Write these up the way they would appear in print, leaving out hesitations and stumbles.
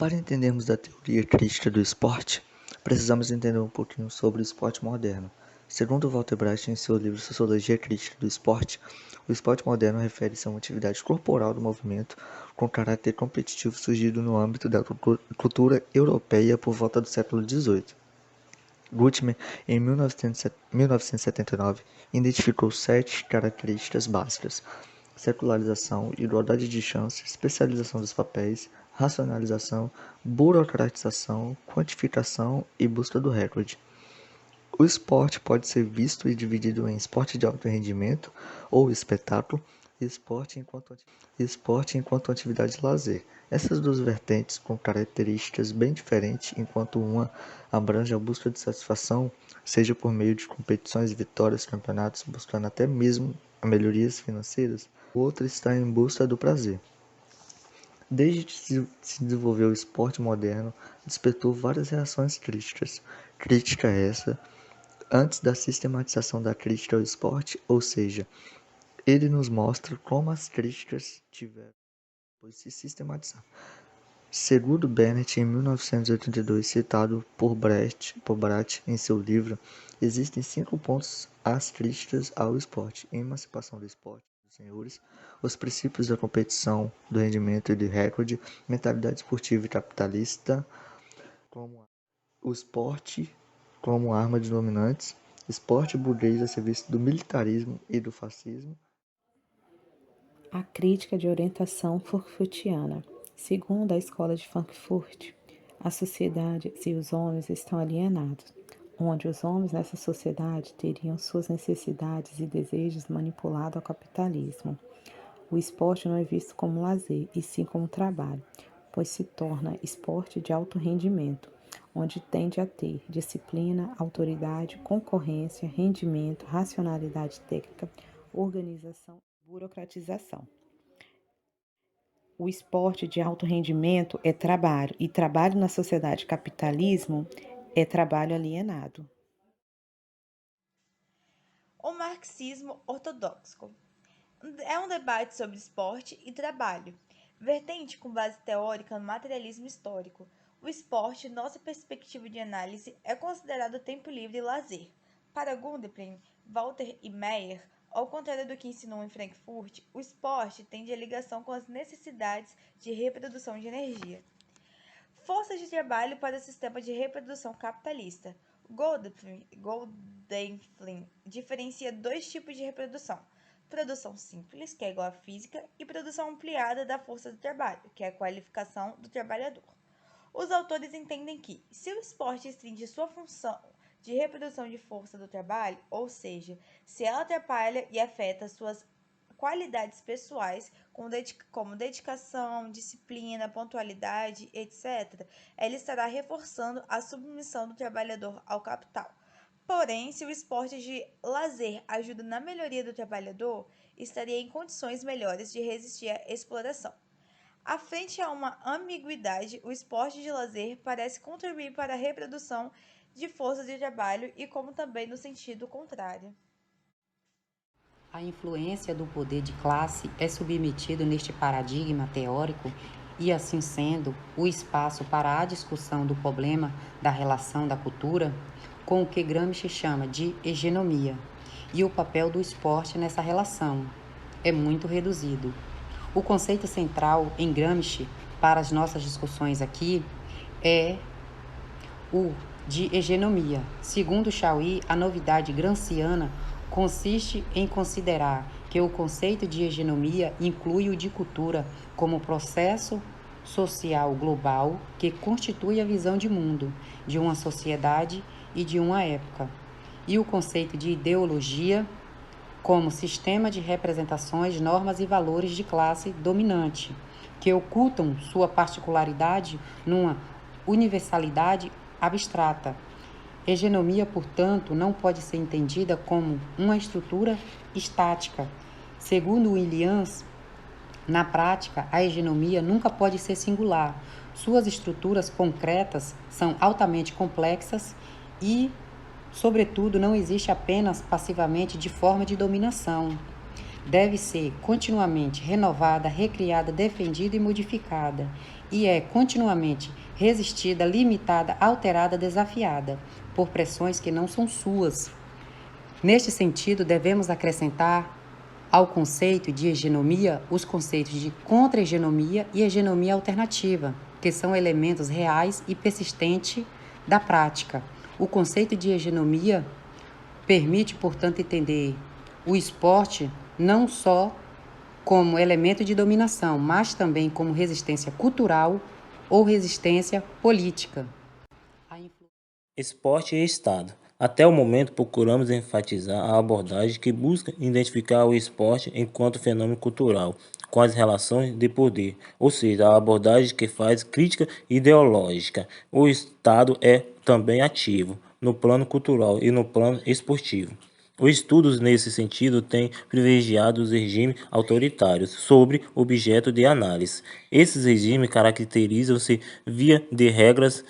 Para entendermos a teoria crítica do esporte, precisamos entender um pouquinho sobre o esporte moderno. Segundo Walter Bracht, em seu livro Sociologia Crítica do Esporte, o esporte moderno refere-se a uma atividade corporal do movimento com caráter competitivo surgido no âmbito da cultura europeia por volta do século XVIII. Gutmann, em 1979, identificou 7 características básicas: secularização, igualdade de chances, especialização dos papéis, racionalização, burocratização, quantificação e busca do recorde. O esporte pode ser visto e dividido em esporte de alto rendimento ou espetáculo e esporte enquanto atividade de lazer. Essas duas vertentes, com características bem diferentes, enquanto uma abrange a busca de satisfação, seja por meio de competições, vitórias, campeonatos, buscando até mesmo melhorias financeiras, o outro está em busca do prazer. Desde que se desenvolveu o esporte moderno, despertou várias reações críticas. Crítica essa antes da sistematização da crítica ao esporte, ou seja, ele nos mostra como as críticas tiveram depois de se sistematizar. Segundo Bennett, em 1982, citado por Bracht em seu livro, existem 5 pontos às críticas ao esporte: emancipação do esporte dos senhores, os princípios da competição, do rendimento e do recorde, mentalidade esportiva e capitalista, como o esporte como arma de dominantes, esporte burguês a serviço do militarismo e do fascismo. A crítica de orientação frankfurtiana. Segundo a escola de Frankfurt, a sociedade e os homens estão alienados, onde os homens nessa sociedade teriam suas necessidades e desejos manipulados ao capitalismo. O esporte não é visto como lazer, e sim como trabalho, pois se torna esporte de alto rendimento, onde tende a ter disciplina, autoridade, concorrência, rendimento, racionalidade técnica, organização e burocratização. O esporte de alto rendimento é trabalho, e trabalho na sociedade capitalismo é trabalho alienado. O marxismo ortodoxo é um debate sobre esporte e trabalho, vertente com base teórica no materialismo histórico. O esporte, nossa perspectiva de análise, é considerado tempo livre e lazer. Para Gundelprin, Walter e Meyer, ao contrário do que ensinou em Frankfurt, o esporte tem ligação com as necessidades de reprodução de energia. Forças de trabalho para o sistema de reprodução capitalista. Goldenflin diferencia 2 tipos de reprodução: produção simples, que é igual à física, e produção ampliada da força do trabalho, que é a qualificação do trabalhador. Os autores entendem que, se o esporte restringe sua função de reprodução de força do trabalho, ou seja, se ela atrapalha e afeta suas qualidades pessoais, como dedicação, disciplina, pontualidade, etc., ela estará reforçando a submissão do trabalhador ao capital. Porém, se o esporte de lazer ajuda na melhoria do trabalhador, estaria em condições melhores de resistir à exploração. À frente a uma ambiguidade, o esporte de lazer parece contribuir para a reprodução de força de trabalho e como também no sentido contrário. A influência do poder de classe é submetido neste paradigma teórico e, assim sendo, o espaço para a discussão do problema da relação da cultura com o que Gramsci chama de hegemonia e o papel do esporte nessa relação é muito reduzido. O conceito central em Gramsci para as nossas discussões aqui é o de hegemonia. Segundo Chauí, a novidade gramsciana consiste em considerar que o conceito de hegemonia inclui o de cultura como processo social global que constitui a visão de mundo de uma sociedade e de uma época, e o conceito de ideologia como sistema de representações, normas e valores de classe dominante, que ocultam sua particularidade numa universalidade abstrata. Hegemonia, portanto, não pode ser entendida como uma estrutura estática. Segundo Williams, na prática, a hegemonia nunca pode ser singular. Suas estruturas concretas são altamente complexas e, sobretudo, não existe apenas passivamente de forma de dominação. deve ser continuamente renovada, recriada, defendida e modificada, e é continuamente resistida, limitada, alterada, desafiada por pressões que não são suas. Neste sentido, devemos acrescentar ao conceito de hegemonia os conceitos de contra-hegemonia e hegemonia alternativa, que são elementos reais e persistentes da prática. O conceito de hegemonia permite, portanto, entender o esporte não só como elemento de dominação, mas também como resistência cultural ou resistência política. Esporte e Estado. Até o momento, procuramos enfatizar a abordagem que busca identificar o esporte enquanto fenômeno cultural com as relações de poder, ou seja, a abordagem que faz crítica ideológica. O Estado é também ativo no plano cultural e no plano esportivo. Os estudos nesse sentido têm privilegiado os regimes autoritários sobre objeto de análise. Esses regimes caracterizam-se via de regras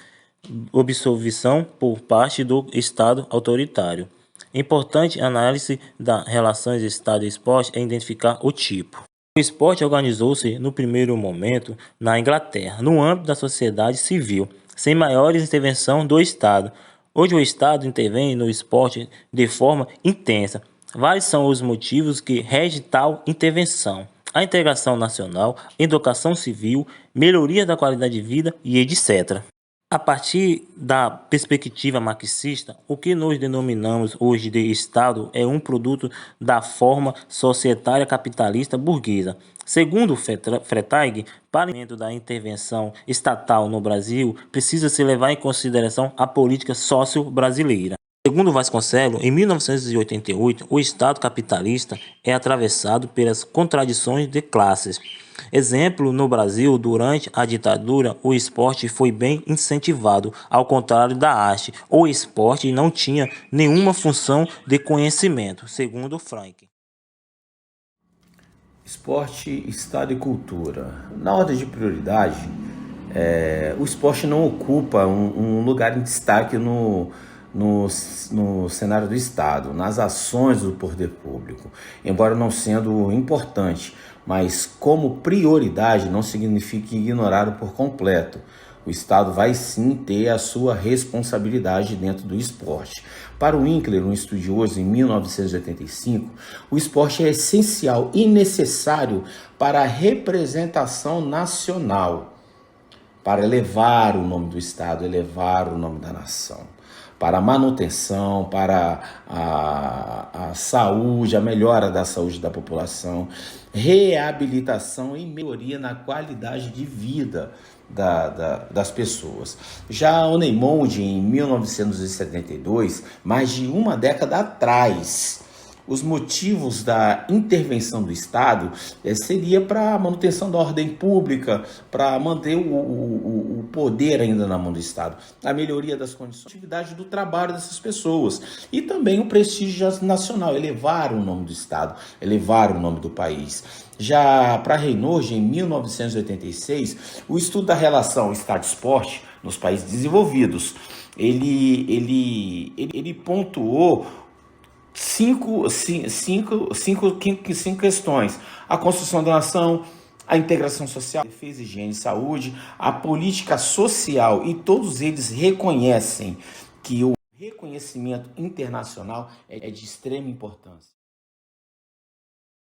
absolvição por parte do Estado autoritário. Importante análise das relações Estado e esporte é identificar o tipo. O esporte organizou-se no primeiro momento na Inglaterra, no âmbito da sociedade civil, sem maiores intervenção do Estado. Hoje o Estado intervém no esporte de forma intensa. Vários são os motivos que regem tal intervenção: a integração nacional, educação civil, melhoria da qualidade de vida e etc. A partir da perspectiva marxista, o que nós denominamos hoje de Estado é um produto da forma societária capitalista burguesa. Segundo Freytag, para o momento da intervenção estatal no Brasil, precisa-se levar em consideração a política sócio-brasileira. Segundo Vasconcelos, em 1988, o Estado capitalista é atravessado pelas contradições de classes. Exemplo, no Brasil, durante a ditadura, o esporte foi bem incentivado, ao contrário da arte. O esporte não tinha nenhuma função de conhecimento, segundo Frank. Esporte, Estado e cultura. Na ordem de prioridade, o esporte não ocupa um lugar em destaque no cenário do Estado, nas ações do poder público, embora não sendo importante, mas como prioridade não significa ignorá-lo por completo. O Estado vai sim ter a sua responsabilidade dentro do esporte. Para o Winkler, um estudioso em 1985, o esporte é essencial e necessário para a representação nacional, para elevar o nome do Estado, elevar o nome da nação, para a manutenção, para a saúde, a melhora da saúde da população, reabilitação e melhoria na qualidade de vida das pessoas. Já Onemonde, em 1972, mais de uma década atrás, os motivos da intervenção do Estado seria para a manutenção da ordem pública, para manter o poder ainda na mão do Estado, a melhoria das condições de atividade do trabalho dessas pessoas e também o prestígio nacional, elevar o nome do Estado, elevar o nome do país. Já para Reynold, em 1986, o estudo da relação Estado-esporte nos países desenvolvidos, ele pontuou cinco questões: a construção da nação, a integração social, a defesa, higiene e saúde, a política social, e todos eles reconhecem que o reconhecimento internacional é de extrema importância.